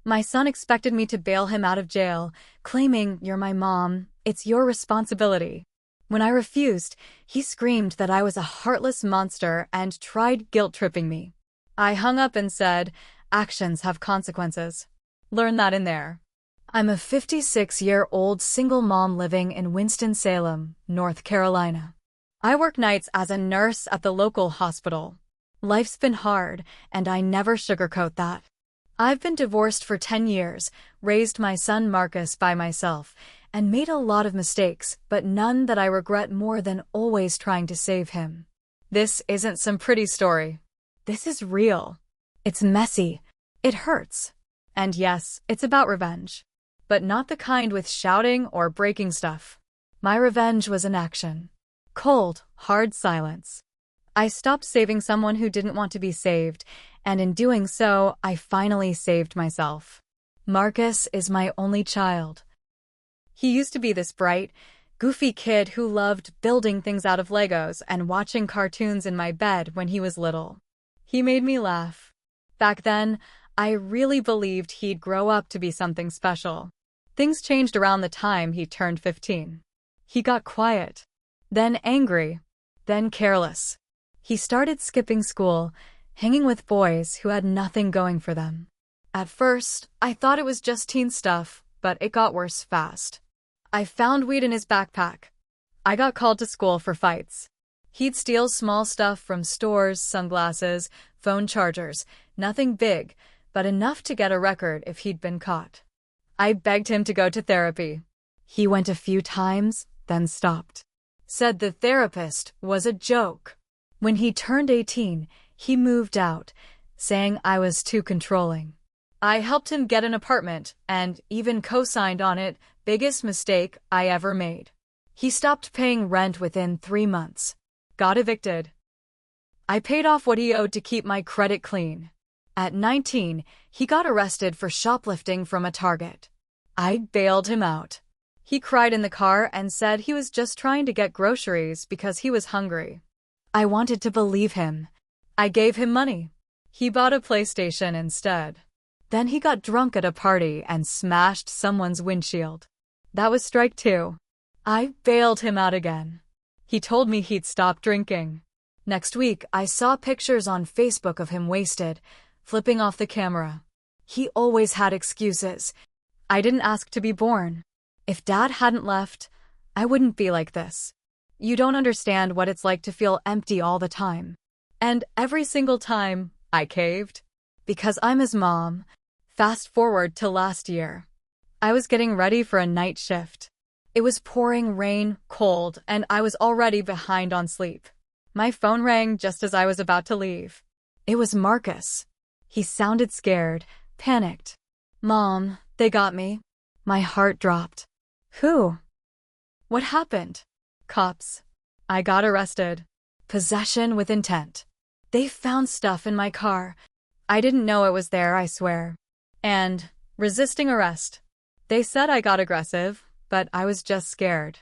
My son expected me to bail him out of jail, claiming, "You're my mom, it's your responsibility." When I refused, he screamed that I was a heartless monster and tried guilt-tripping me. I hung up and said, "Actions have consequences. Learn that in there." I'm a 56-year-old single mom living in Winston-Salem, North Carolina. I work nights as a nurse at the local hospital. Life's been hard, and I never sugarcoat that. I've been divorced for 10 years, raised my son Marcus by myself, and made a lot of mistakes, but none that I regret more than always trying to save him. This isn't some pretty story. This is real. It's messy. It hurts. And yes, it's about revenge. But not the kind with shouting or breaking stuff. My revenge was in action. Cold, hard silence. I stopped saving someone who didn't want to be saved, and in doing so, I finally saved myself. Marcus is my only child. He used to be this bright, goofy kid who loved building things out of Legos and watching cartoons in my bed when he was little. He made me laugh. Back then, I really believed he'd grow up to be something special. Things changed around the time he turned 15. He got quiet, then angry, then careless. He started skipping school, hanging with boys who had nothing going for them. At first, I thought it was just teen stuff, but it got worse fast. I found weed in his backpack. I got called to school for fights. He'd steal small stuff from stores, sunglasses, phone chargers, nothing big, but enough to get a record if he'd been caught. I begged him to go to therapy. He went a few times, then stopped. Said the therapist was a joke. When he turned 18, he moved out, saying I was too controlling. I helped him get an apartment and even co-signed on it, biggest mistake I ever made. He stopped paying rent within 3 months. Got evicted. I paid off what he owed to keep my credit clean. At 19, he got arrested for shoplifting from a Target. I bailed him out. He cried in the car and said he was just trying to get groceries because he was hungry. I wanted to believe him. I gave him money. He bought a PlayStation instead. Then he got drunk at a party and smashed someone's windshield. That was strike 2. I bailed him out again. He told me he'd stop drinking. Next week, I saw pictures on Facebook of him wasted, flipping off the camera. He always had excuses. I didn't ask to be born. If Dad hadn't left, I wouldn't be like this. You don't understand what it's like to feel empty all the time. And every single time, I caved. Because I'm his mom. Fast forward to last year. I was getting ready for a night shift. It was pouring rain, cold, and I was already behind on sleep. My phone rang just as I was about to leave. It was Marcus. He sounded scared, panicked. "Mom, they got me." My heart dropped. "Who?" "What happened?" "Cops. I got arrested. Possession with intent. They found stuff in my car. I didn't know it was there, I swear. And resisting arrest. They said I got aggressive, but I was just scared."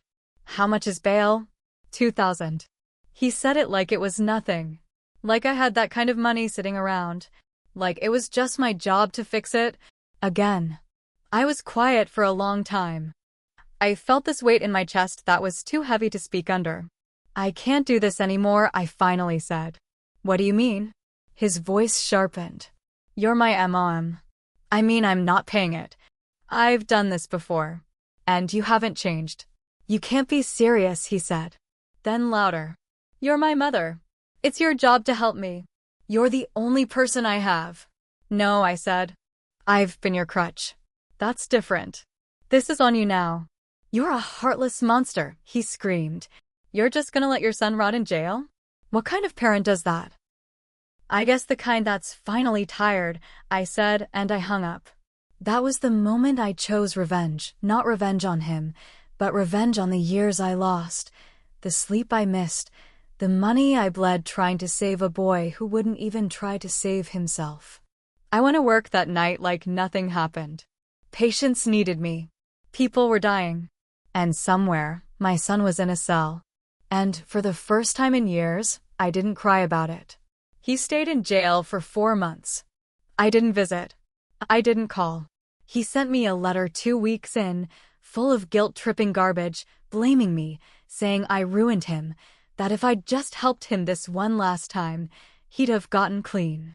"How much is bail?" $2,000. He said it like it was nothing. Like I had that kind of money sitting around. Like it was just my job to fix it. Again. I was quiet for a long time. I felt this weight in my chest that was too heavy to speak under. "I can't do this anymore," I finally said. "What do you mean?" His voice sharpened. "You're my mom. I mean, I'm not paying it. I've done this before. And you haven't changed. You can't be serious," he said. Then louder. "You're my mother. It's your job to help me. You're the only person I have." "No," I said. "I've been your crutch." "That's different. This is on you now." "You're a heartless monster," he screamed. "You're just gonna let your son rot in jail? What kind of parent does that?" "I guess the kind that's finally tired," I said, and I hung up. That was the moment I chose revenge, not revenge on him, but revenge on the years I lost, the sleep I missed, the money I bled trying to save a boy who wouldn't even try to save himself. I went to work that night like nothing happened. Patients needed me. People were dying. And somewhere, my son was in a cell. And for the first time in years, I didn't cry about it. He stayed in jail for 4 months. I didn't visit. I didn't call. He sent me a letter 2 weeks in, full of guilt-tripping garbage, blaming me, saying I ruined him, that if I'd just helped him this one last time, he'd have gotten clean.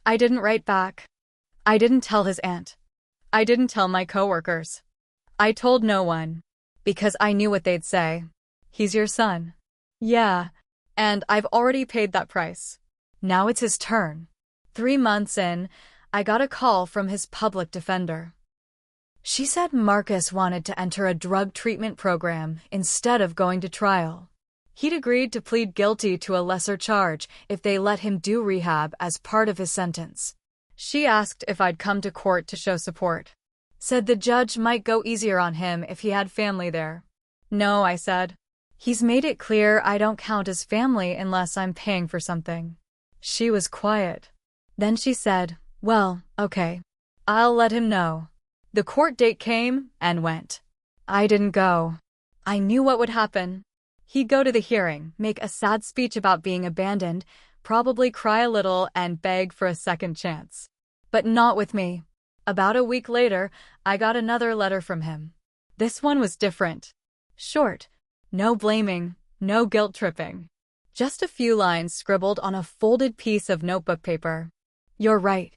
I didn't write back. I didn't tell his aunt. I didn't tell my coworkers. I told no one. Because I knew what they'd say. He's your son. Yeah. And I've already paid that price. Now it's his turn. 3 months in, I got a call from his public defender. She said Marcus wanted to enter a drug treatment program instead of going to trial. He'd agreed to plead guilty to a lesser charge if they let him do rehab as part of his sentence. She asked if I'd come to court to show support. Said the judge might go easier on him if he had family there. No, I said. He's made it clear I don't count as family unless I'm paying for something. She was quiet. Then she said, well, okay. I'll let him know. The court date came and went. I didn't go. I knew what would happen. He'd go to the hearing, make a sad speech about being abandoned, probably cry a little and beg for a second chance. But not with me. About a week later, I got another letter from him. This one was different. Short. No blaming, no guilt-tripping. Just a few lines scribbled on a folded piece of notebook paper. You're right.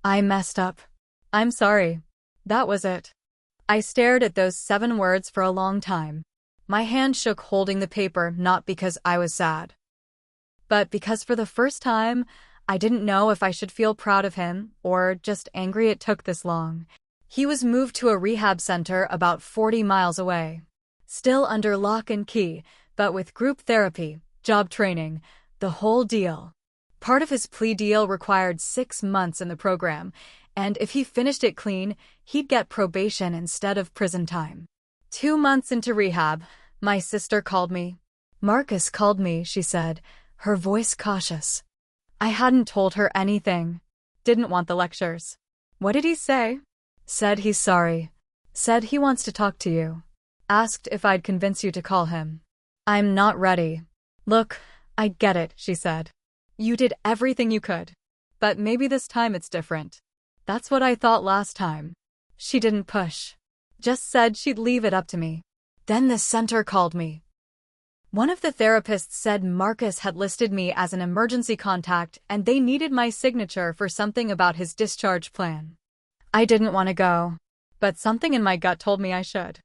I messed up. I'm sorry. That was it. I stared at those 7 words for a long time. My hand shook holding the paper, not because I was sad, but because for the first time, I didn't know if I should feel proud of him or just angry it took this long. He was moved to a rehab center about 40 miles away. Still under lock and key, but with group therapy, job training, the whole deal. Part of his plea deal required 6 months in the program, and if he finished it clean, he'd get probation instead of prison time. 2 months into rehab, my sister called me. Marcus called me, she said, her voice cautious. I hadn't told her anything. Didn't want the lectures. What did he say? Said he's sorry. Said he wants to talk to you. Asked if I'd convince you to call him. I'm not ready. Look, I get it, she said. You did everything you could. But maybe this time it's different. That's what I thought last time. She didn't push. Just said she'd leave it up to me. Then the center called me. One of the therapists said Marcus had listed me as an emergency contact and they needed my signature for something about his discharge plan. I didn't want to go, but something in my gut told me I should.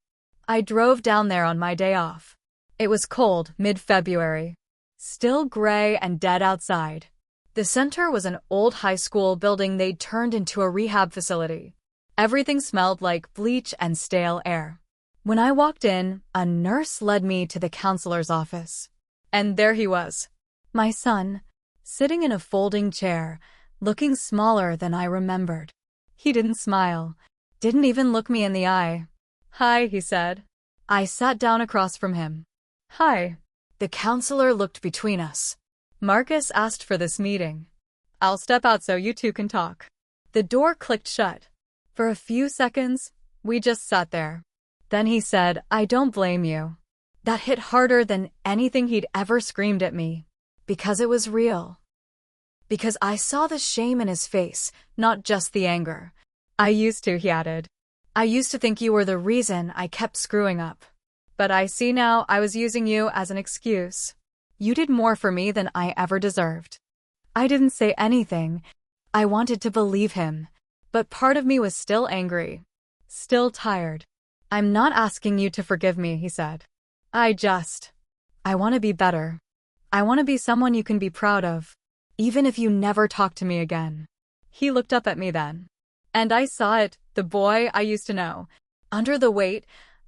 I drove down there on my day off. It was cold, mid-February. Still gray and dead outside. The center was an old high school building they'd turned into a rehab facility. Everything smelled like bleach and stale air. When I walked in, a nurse led me to the counselor's office. And there he was. My son, sitting in a folding chair, looking smaller than I remembered. He didn't smile. Didn't even look me in the eye. Hi, he said. I sat down across from him. Hi. The counselor looked between us. Marcus asked for this meeting. I'll step out so you two can talk. The door clicked shut. For a few seconds, we just sat there. Then he said, I don't blame you. That hit harder than anything he'd ever screamed at me. Because it was real. Because I saw the shame in his face, not just the anger. I used to, he added. I used to think you were the reason I kept screwing up. But I see now I was using you as an excuse. You did more for me than I ever deserved. I didn't say anything. I wanted to believe him. But part of me was still angry. Still tired. I'm not asking you to forgive me, he said. I want to be better. I want to be someone you can be proud of. Even if you never talk to me again. He looked up at me then. And I saw it, the boy I used to know. Under the weight,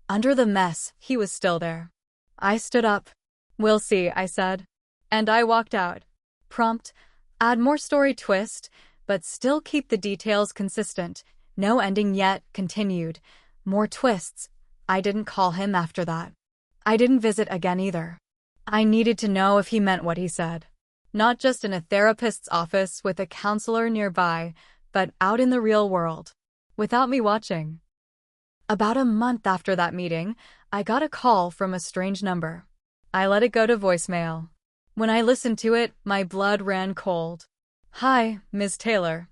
under the mess, he was still there. I stood up. We'll see, I said. And I walked out. Prompt, add more story twist, but still keep the details consistent. No ending yet, continued. More twists. I didn't call him after that. I didn't visit again either. I needed to know if he meant what he said. Not just in a therapist's office with a counselor nearby, but out in the real world. Without me watching. About a month after that meeting, I got a call from a strange number. I let it go to voicemail. When I listened to it, my blood ran cold. Hi, Ms. Taylor.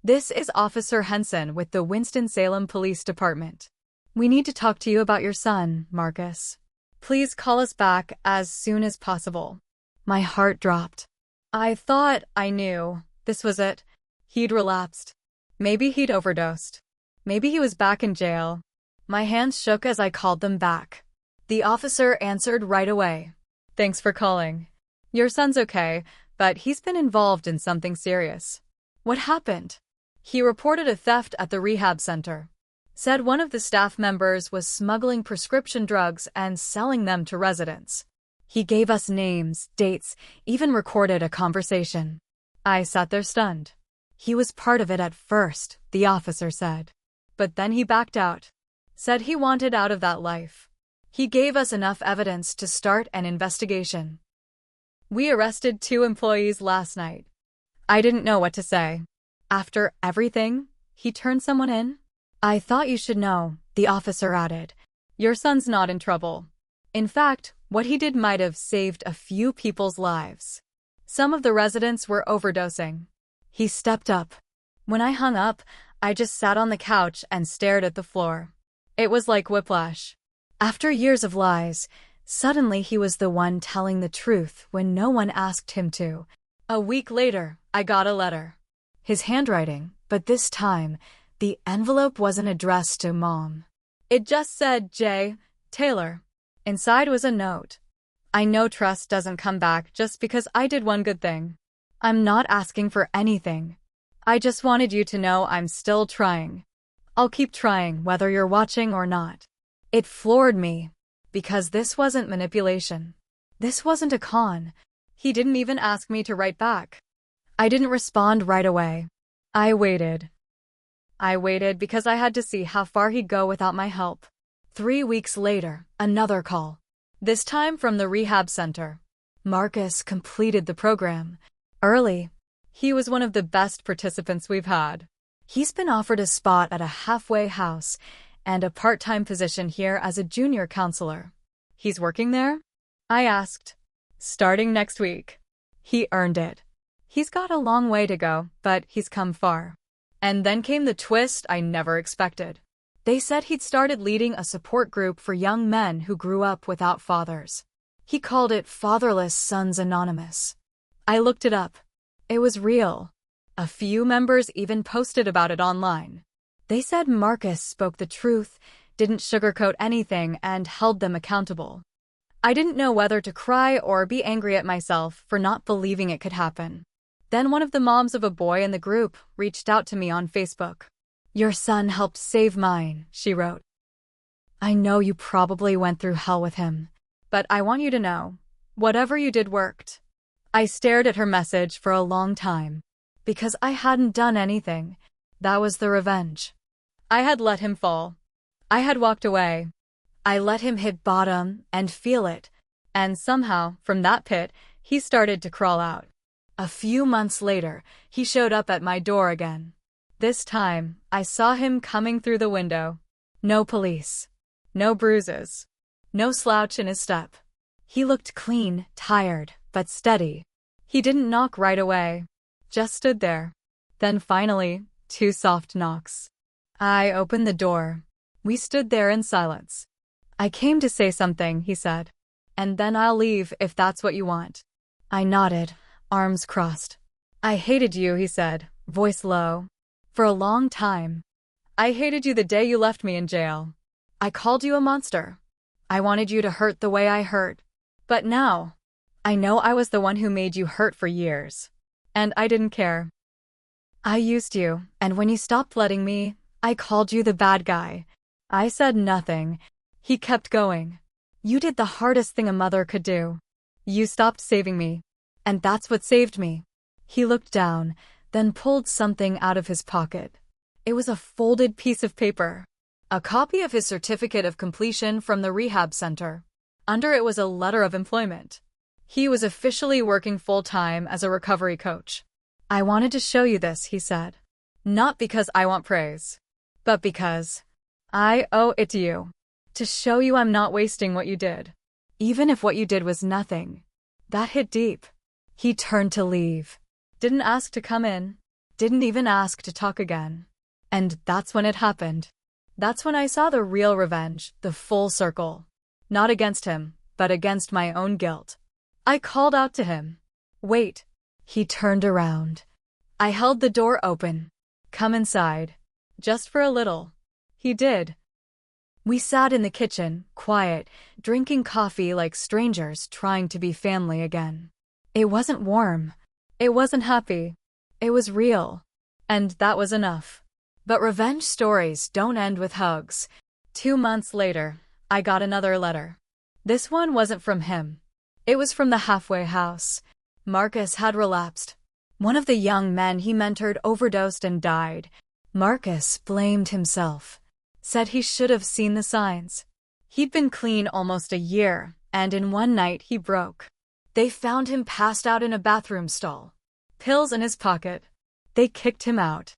This is Officer Henson with the Winston-Salem Police Department. We need to talk to you about your son, Marcus. Please call us back as soon as possible. My heart dropped. I thought I knew. This was it. He'd relapsed. Maybe he'd overdosed. Maybe he was back in jail. My hands shook as I called them back. The officer answered right away. Thanks for calling. Your son's okay, but he's been involved in something serious. What happened? He reported a theft at the rehab center. Said one of the staff members was smuggling prescription drugs and selling them to residents. He gave us names, dates, even recorded a conversation. I sat there stunned. He was part of it at first, the officer said. But then he backed out. Said he wanted out of that life. He gave us enough evidence to start an investigation. We arrested 2 employees last night. I didn't know what to say. After everything, he turned someone in? I thought you should know, the officer added. Your son's not in trouble. In fact, what he did might have saved a few people's lives. Some of the residents were overdosing. He stepped up. When I hung up, I just sat on the couch and stared at the floor. It was like whiplash. After years of lies, suddenly he was the one telling the truth when no one asked him to. A week later, I got a letter. His handwriting, but this time, the envelope wasn't addressed to Mom. It just said J. Taylor. Inside was a note. I know trust doesn't come back just because I did one good thing. I'm not asking for anything. I just wanted you to know I'm still trying. I'll keep trying whether you're watching or not. It floored me, because this wasn't manipulation. This wasn't a con. He didn't even ask me to write back. I didn't respond right away. I waited. I waited because I had to see how far he'd go without my help. 3 weeks later, another call. This time from the rehab center. Marcus completed the program. Early. He was one of the best participants we've had. He's been offered a spot at a halfway house and a part-time position here as a junior counselor. He's working there? I asked. Starting next week. He earned it. He's got a long way to go, but he's come far. And then came the twist I never expected. They said he'd started leading a support group for young men who grew up without fathers. He called it Fatherless Sons Anonymous. I looked it up. It was real. A few members even posted about it online. They said Marcus spoke the truth, didn't sugarcoat anything, and held them accountable. I didn't know whether to cry or be angry at myself for not believing it could happen. Then one of the moms of a boy in the group reached out to me on Facebook. Your son helped save mine, she wrote. I know you probably went through hell with him, but I want you to know, whatever you did worked. I stared at her message for a long time, because I hadn't done anything. That was the revenge. I had let him fall. I had walked away. I let him hit bottom and feel it, and somehow, from that pit, he started to crawl out. A few months later, he showed up at my door again. This time, I saw him coming through the window. No police. No bruises. No slouch in his step. He looked clean, tired, but steady. He didn't knock right away. Just stood there. Then finally, 2 soft knocks. I opened the door. We stood there in silence. I came to say something, he said. And then I'll leave if that's what you want. I nodded, arms crossed. I hated you, he said, voice low. For a long time. I hated you the day you left me in jail. I called you a monster. I wanted you to hurt the way I hurt. But now, I know I was the one who made you hurt for years. And I didn't care. I used you, and when you stopped letting me, I called you the bad guy. I said nothing. He kept going. You did the hardest thing a mother could do. You stopped saving me. And that's what saved me. He looked down, then pulled something out of his pocket. It was a folded piece of paper. A copy of his certificate of completion from the rehab center. Under it was a letter of employment. He was officially working full-time as a recovery coach. I wanted to show you this, he said. Not because I want praise, but because I owe it to you. To show you I'm not wasting what you did. Even if what you did was nothing. That hit deep. He turned to leave. Didn't ask to come in. didn't even ask to talk again. And that's when it happened. That's when I saw the real revenge, the full circle. Not against him, but against my own guilt. I called out to him. Wait. He turned around. I held the door open. Come inside. Just for a little. He did. We sat in the kitchen, quiet, drinking coffee like strangers trying to be family again. It wasn't warm. It wasn't happy. It was real. And that was enough. But revenge stories don't end with hugs. 2 months later, I got another letter. This one wasn't from him. It was from the halfway house. Marcus had relapsed. One of the young men he mentored overdosed and died. Marcus blamed himself. Said he should have seen the signs. He'd been clean almost a year, and in one night he broke. They found him passed out in a bathroom stall. Pills in his pocket. They kicked him out.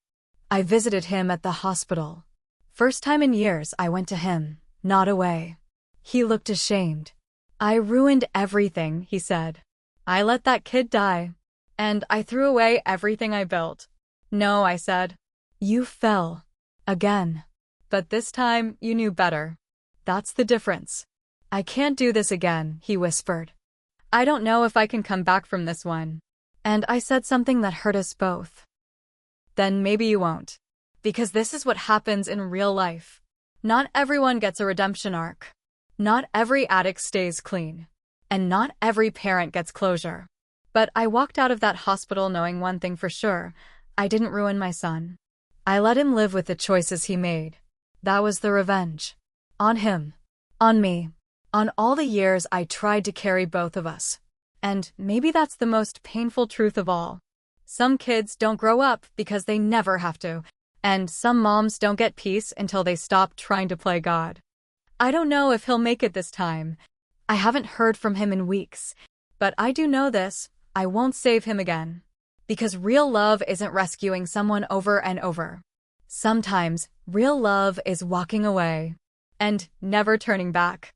I visited him at the hospital. First time in years I went to him, not away. He looked ashamed. I ruined everything, he said. I let that kid die. And I threw away everything I built. No, I said. You fell. Again. But this time you knew better. That's the difference. I can't do this again, he whispered. I don't know if I can come back from this one. And I said something that hurt us both. Then maybe you won't. Because this is what happens in real life. Not everyone gets a redemption arc. Not every addict stays clean. And not every parent gets closure. But I walked out of that hospital knowing one thing for sure. I didn't ruin my son. I let him live with the choices he made. That was the revenge. On him. On me. On all the years I tried to carry both of us. And maybe that's the most painful truth of all. Some kids don't grow up because they never have to. And some moms don't get peace until they stop trying to play God. I don't know if he'll make it this time. I haven't heard from him in weeks. But I do know this. I won't save him again. Because real love isn't rescuing someone over and over. Sometimes, real love is walking away. And never turning back.